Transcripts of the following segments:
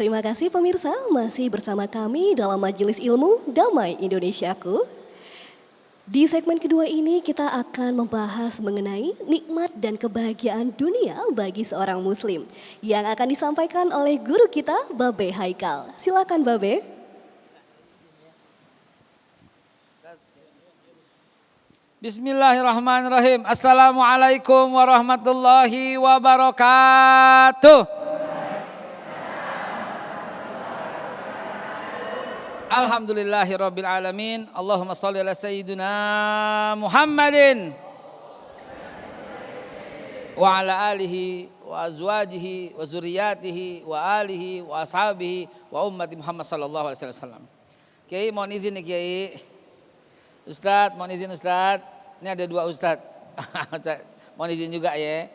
Terima kasih pemirsa, masih bersama kami dalam Majelis Ilmu Damai Indonesiaku. Di segmen kedua ini kita akan membahas mengenai nikmat dan kebahagiaan dunia bagi seorang muslim yang akan disampaikan oleh guru kita, Babe Haikal. Silakan Babe. Bismillahirrahmanirrahim. Assalamualaikum warahmatullahi wabarakatuh. Alhamdulillahirabbil alamin. Allahumma shalli ala sayyidina Muhammadin wa ala alihi wa azwajihi wa zurriyyatihi wa alihi wa ashabihi wa ummati Muhammad sallallahu alaihi wasallam. Kiai mohon izin nih Kiai. Ustadz, mohon izin Ustadz. Ini ada dua Ustadz. Mohon izin juga ya.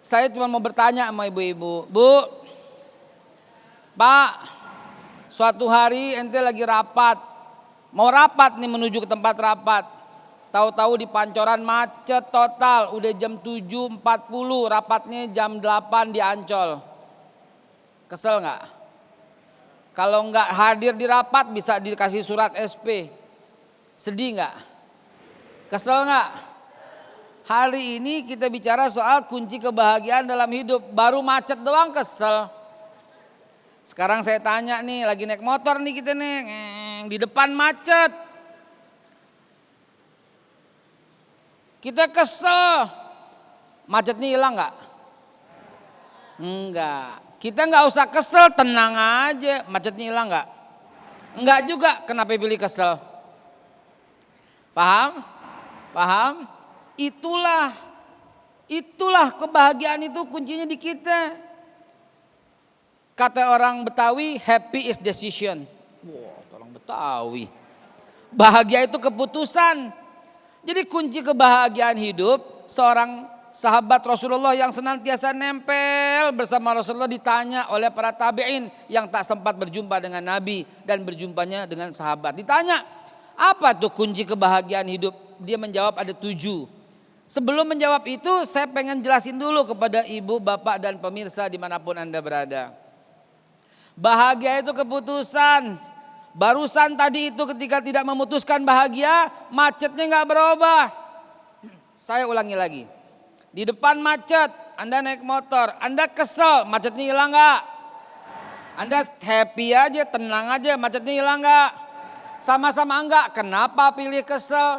Saya cuma mau bertanya sama ibu-ibu. Bu, Pak, suatu hari ente lagi rapat. Mau rapat nih menuju ke tempat rapat. Tahu-tahu di Pancoran macet total. Udah jam 7.40, rapatnya jam 8 di Ancol. Kesel nggak? Kalau nggak hadir di rapat bisa dikasih surat SP. Sedih nggak? Kesel nggak? Hari ini kita bicara soal kunci kebahagiaan dalam hidup. Baru macet doang kesel. Sekarang saya tanya nih, lagi naik motor nih kita nih, di depan macet. Kita kesel. Macetnya hilang nggak? Enggak. Kita nggak usah kesel, tenang aja. Macetnya hilang nggak? Enggak juga. Kenapa pilih kesel? Paham? Paham? Itulah kebahagiaan itu kuncinya di kita. Kata orang Betawi, happy is decision. Wah, orang Betawi. Bahagia itu keputusan. Jadi kunci kebahagiaan hidup seorang sahabat Rasulullah yang senantiasa nempel bersama Rasulullah ditanya oleh para tabi'in yang tak sempat berjumpa dengan Nabi dan berjumpanya dengan sahabat. Ditanya, apa tuh kunci kebahagiaan hidup? Dia menjawab ada 7. Sebelum menjawab itu saya pengen jelasin dulu kepada ibu, bapak dan pemirsa dimanapun Anda berada. Bahagia itu keputusan. Barusan tadi itu ketika tidak memutuskan bahagia, macetnya gak berubah. Saya ulangi lagi. Di depan macet, Anda naik motor, Anda kesel, macetnya hilang gak? Anda happy aja, tenang aja, macetnya hilang gak? Sama-sama enggak, kenapa pilih kesel?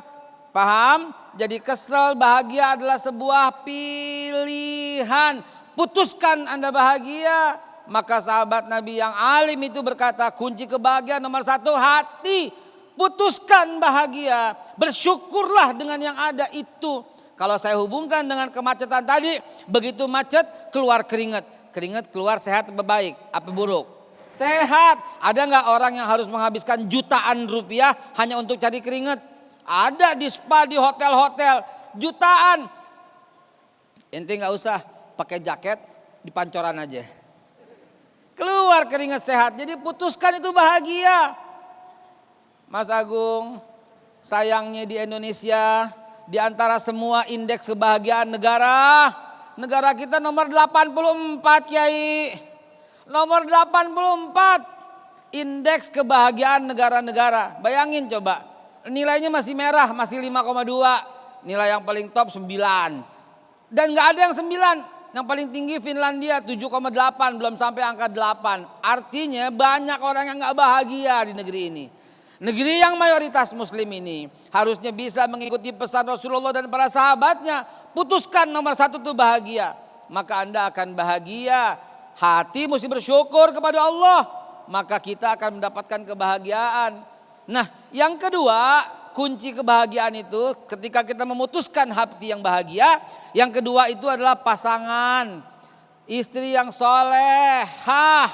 Paham? Jadi kesel, bahagia adalah sebuah pilihan. Putuskan Anda bahagia. Maka sahabat Nabi yang alim itu berkata, kunci kebahagiaan nomor 1 hati. Putuskan bahagia. Bersyukurlah dengan yang ada itu. Kalau saya hubungkan dengan kemacetan tadi, begitu macet keluar keringat. Keringat keluar sehat apa baik? Apa buruk? Sehat. Ada nggak orang yang harus menghabiskan jutaan rupiah hanya untuk cari keringat? Ada di spa, di hotel-hotel, jutaan. Ente nggak usah pakai jaket, di Pancoran aja. Keluar keringat sehat. Jadi putuskan itu bahagia. Mas Agung, sayangnya di Indonesia, di antara semua indeks kebahagiaan negara kita nomor 84 Kiai. Nomor 84 indeks kebahagiaan negara-negara. Bayangin coba. Nilainya masih merah, masih 5,2. Nilai yang paling top 9. Dan gak ada yang 9. Yang paling tinggi Finlandia 7,8. Belum sampai angka 8. Artinya banyak orang yang gak bahagia di negeri ini. Negeri yang mayoritas muslim ini harusnya bisa mengikuti pesan Rasulullah dan para sahabatnya. Putuskan nomor 1 itu bahagia. Maka Anda akan bahagia. Hati mesti bersyukur kepada Allah. Maka kita akan mendapatkan kebahagiaan. Nah, yang kedua, kunci kebahagiaan itu ketika kita memutuskan hati yang bahagia. Yang kedua itu adalah pasangan. Istri yang solehah.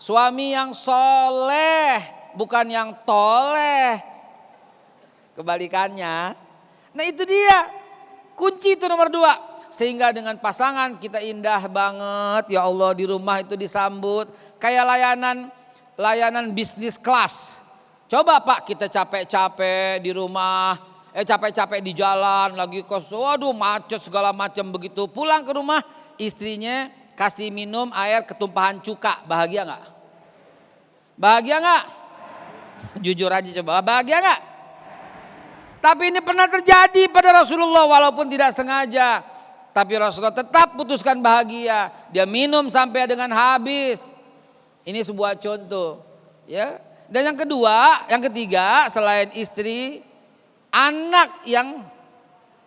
Suami yang soleh. Bukan yang toleh. Kebalikannya. Nah itu dia. Kunci itu nomor 2. Sehingga dengan pasangan kita indah banget. Ya Allah, di rumah itu disambut. Kayak layanan bisnis kelas. Coba Pak, kita capek-capek di rumah, capek-capek di jalan, lagi waduh macet segala macam begitu. Pulang ke rumah istrinya kasih minum air ketumpahan cuka, bahagia nggak? Bahagia nggak? Jujur aja coba, bahagia nggak? Tapi ini pernah terjadi pada Rasulullah walaupun tidak sengaja. Tapi Rasulullah tetap putuskan bahagia. Dia minum sampai dengan habis. Ini sebuah contoh. Ya. Dan yang kedua, yang ketiga selain istri, anak yang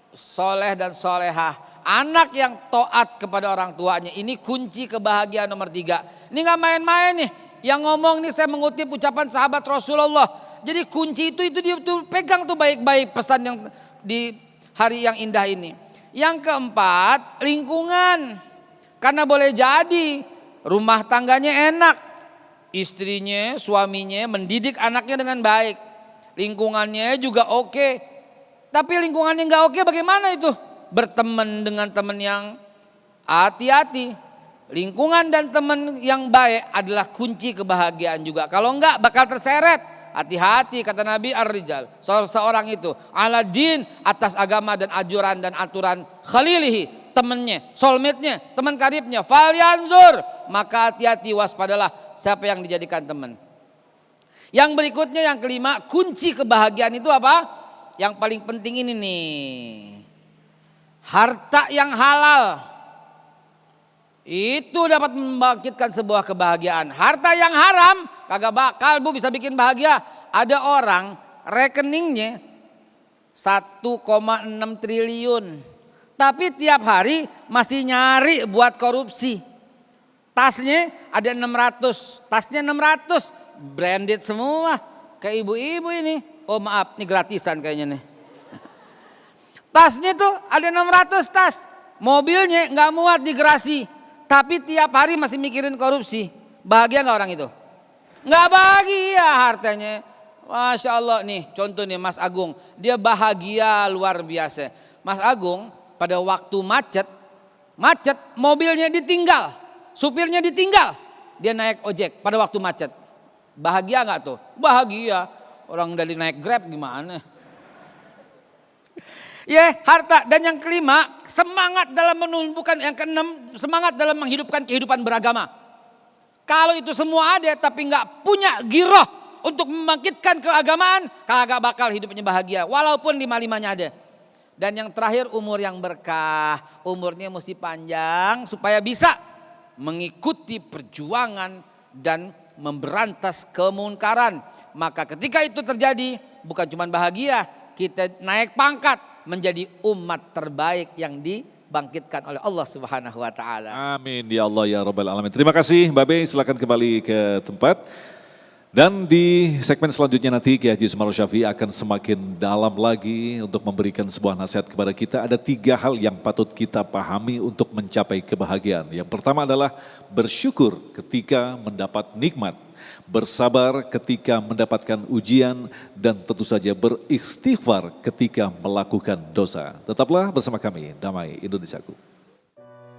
soleh dan solehah. Anak yang taat kepada orang tuanya. Ini kunci kebahagiaan nomor 3. Ini gak main-main nih. Yang ngomong nih saya mengutip ucapan sahabat Rasulullah. Jadi kunci itu dia tuh pegang tuh baik-baik pesan yang di hari yang indah ini. Yang keempat, lingkungan. Karena boleh jadi rumah tangganya enak. Istrinya, suaminya mendidik anaknya dengan baik. Lingkungannya juga oke. Tapi lingkungannya gak oke bagaimana itu? Berteman dengan teman yang hati-hati. Lingkungan dan teman yang baik adalah kunci kebahagiaan juga. Kalau enggak bakal terseret. Hati-hati kata Nabi ar-rijal. Seorang itu ala din atas agama dan ajuran dan aturan khalilihi. Temannya, soulmate-nya, teman karibnya. Falyanzur. Maka hati-hati waspadalah siapa yang dijadikan teman. Yang berikutnya yang kelima, kunci kebahagiaan itu apa? Yang paling penting ini nih. Harta yang halal. Itu dapat membangkitkan sebuah kebahagiaan. Harta yang haram kagak bakal Bu bisa bikin bahagia. Ada orang rekeningnya 1,6 triliun. Tapi tiap hari masih nyari buat korupsi. Tasnya ada 600. Tasnya 600. Branded semua. Kayak ibu-ibu ini. Oh maaf ini gratisan kayaknya nih. Tasnya tuh ada 600 tas. Mobilnya gak muat di garasi. Tapi tiap hari masih mikirin korupsi. Bahagia gak orang itu? Gak bahagia hartanya. Masya Allah nih contoh nih Mas Agung. Dia bahagia luar biasa. Mas Agung pada waktu macet mobilnya ditinggal. Supirnya ditinggal. Dia naik ojek pada waktu macet. Bahagia gak tuh? Bahagia. Orang dari naik Grab gimana? Ya harta. Dan yang kelima semangat dalam menumbuhkan. Yang keenam semangat dalam menghidupkan kehidupan beragama. Kalau itu semua ada tapi gak punya giroh untuk membangkitkan keagamaan, kagak bakal hidupnya bahagia. Walaupun 5-5-nya ada. Dan yang terakhir umur yang berkah. Umurnya mesti panjang supaya bisa mengikuti perjuangan dan memberantas kemunkaran. Maka ketika itu terjadi bukan cuma bahagia, kita naik pangkat menjadi umat terbaik yang dibangkitkan oleh Allah Subhanahu wa taala. Amin ya Allah ya Rabbal alamin. Terima kasih Mbak Be, silakan kembali ke tempat. Dan di segmen selanjutnya nanti Kiai Haji Sumarno Syafi'i akan semakin dalam lagi untuk memberikan sebuah nasihat kepada kita. Ada 3 hal yang patut kita pahami untuk mencapai kebahagiaan. Yang pertama adalah bersyukur ketika mendapat nikmat. Bersabar ketika mendapatkan ujian dan tentu saja beristighfar ketika melakukan dosa. Tetaplah bersama kami, Damai Indonesiaku.